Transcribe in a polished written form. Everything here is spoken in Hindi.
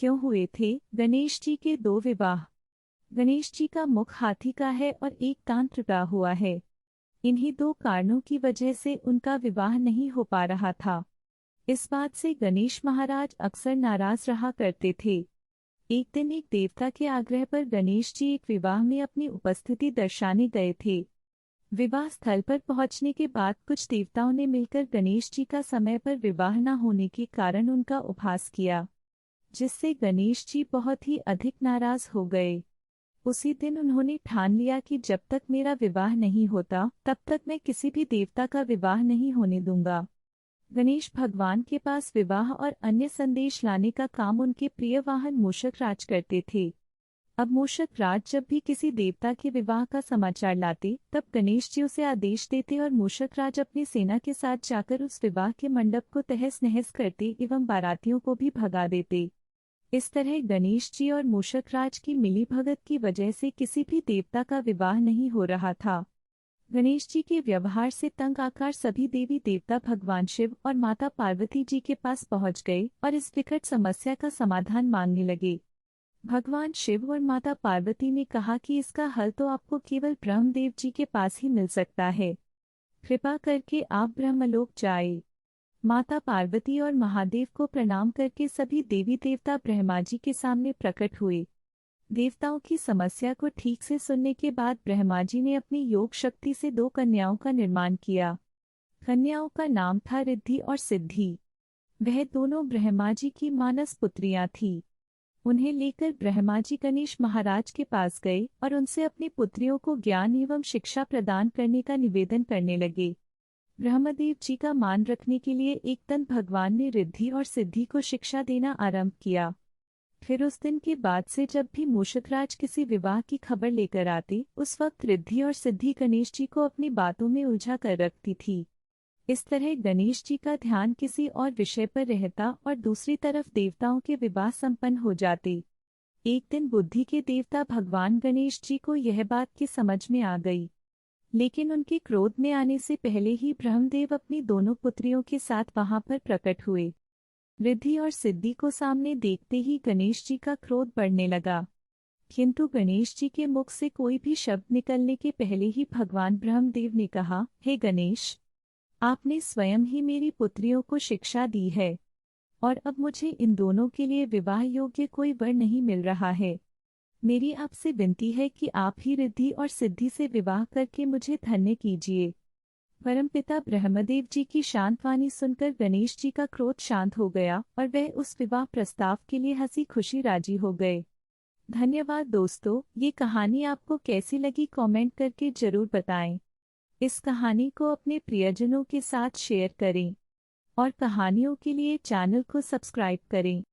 क्यों हुए थे गणेश जी के दो विवाह। गणेश जी का मुख हाथी का है और एक कान टूटा हुआ है। इन्हीं दो कारणों की वजह से उनका विवाह नहीं हो पा रहा था। इस बात से गणेश महाराज अक्सर नाराज रहा करते थे। एक दिन एक देवता के आग्रह पर गणेश जी एक विवाह में अपनी उपस्थिति दर्शाने गए थे। विवाह स्थल पर पहुंचने के बाद कुछ देवताओं ने मिलकर गणेश जी का समय पर विवाह न होने के कारण उनका उपहास किया, जिससे गणेश जी बहुत ही अधिक नाराज हो गए। उसी दिन उन्होंने ठान लिया कि जब तक मेरा विवाह नहीं होता तब तक मैं किसी भी देवता का विवाह नहीं होने दूंगा। गणेश भगवान के पास विवाह और अन्य संदेश लाने का काम उनके प्रिय वाहन मूषक राज करते थे। अब मूषक राज जब भी किसी देवता के विवाह का समाचार लाते तब गणेश जी उसे आदेश देते और मूषक राज अपनी सेना के साथ जाकर उस विवाह के मंडप को तहस नहस करते एवं बारातियों को भी भगा देते। इस तरह गणेश जी और मूषक राज की मिलीभगत की वजह से किसी भी देवता का विवाह नहीं हो रहा था। गणेश जी के व्यवहार से तंग आकर सभी देवी देवता भगवान शिव और माता पार्वती जी के पास पहुंच गए और इस विकट समस्या का समाधान मांगने लगे। भगवान शिव और माता पार्वती ने कहा कि इसका हल तो आपको केवल ब्रह्मदेव जी के पास ही मिल सकता है। कृपा करके आप ब्रह्मलोक जाए। माता पार्वती और महादेव को प्रणाम करके सभी देवी देवता ब्रह्मा जी के सामने प्रकट हुए। देवताओं की समस्या को ठीक से सुनने के बाद ब्रह्मा जी ने अपनी योग शक्ति से दो कन्याओं का निर्माण किया। कन्याओं का नाम था रिद्धि और सिद्धि। वह दोनों ब्रह्मा जी की मानस पुत्रियां थीं। उन्हें लेकर ब्रह्मा जी गणेश महाराज के पास गए और उनसे अपनी पुत्रियों को ज्ञान एवं शिक्षा प्रदान करने का निवेदन करने लगे। ब्रह्मदेव जी का मान रखने के लिए एक दिन भगवान ने रिद्धि और सिद्धि को शिक्षा देना आरंभ किया। फिर उस दिन के बाद से जब भी मूषकराज किसी विवाह की खबर लेकर आते उस वक्त रिद्धि और सिद्धि गणेश जी को अपनी बातों में उलझा कर रखती थी। इस तरह गणेश जी का ध्यान किसी और विषय पर रहता और दूसरी तरफ देवताओं के विवाह संपन्न हो जाते। एक दिन बुद्धि के देवता भगवान गणेश जी को यह बात की समझ में आ गई, लेकिन उनके क्रोध में आने से पहले ही ब्रह्मदेव अपनी दोनों पुत्रियों के साथ वहां पर प्रकट हुए। रिद्धि और सिद्धि को सामने देखते ही गणेश जी का क्रोध बढ़ने लगा, किंतु गणेश जी के मुख से कोई भी शब्द निकलने के पहले ही भगवान ब्रह्मदेव ने कहा, हे गणेश, आपने स्वयं ही मेरी पुत्रियों को शिक्षा दी है और अब मुझे इन दोनों के लिए विवाह योग्य कोई वर नहीं मिल रहा है। मेरी आपसे विनती है कि आप ही रिद्धि और सिद्धि से विवाह करके मुझे धन्य कीजिए। परमपिता ब्रह्मदेव जी की शांत वाणी सुनकर गणेश जी का क्रोध शांत हो गया और वह उस विवाह प्रस्ताव के लिए हंसी खुशी राजी हो गए। धन्यवाद दोस्तों, ये कहानी आपको कैसी लगी कमेंट करके जरूर बताएं। इस कहानी को अपने प्रियजनों के साथ शेयर करें और कहानियों के लिए चैनल को सब्सक्राइब करें।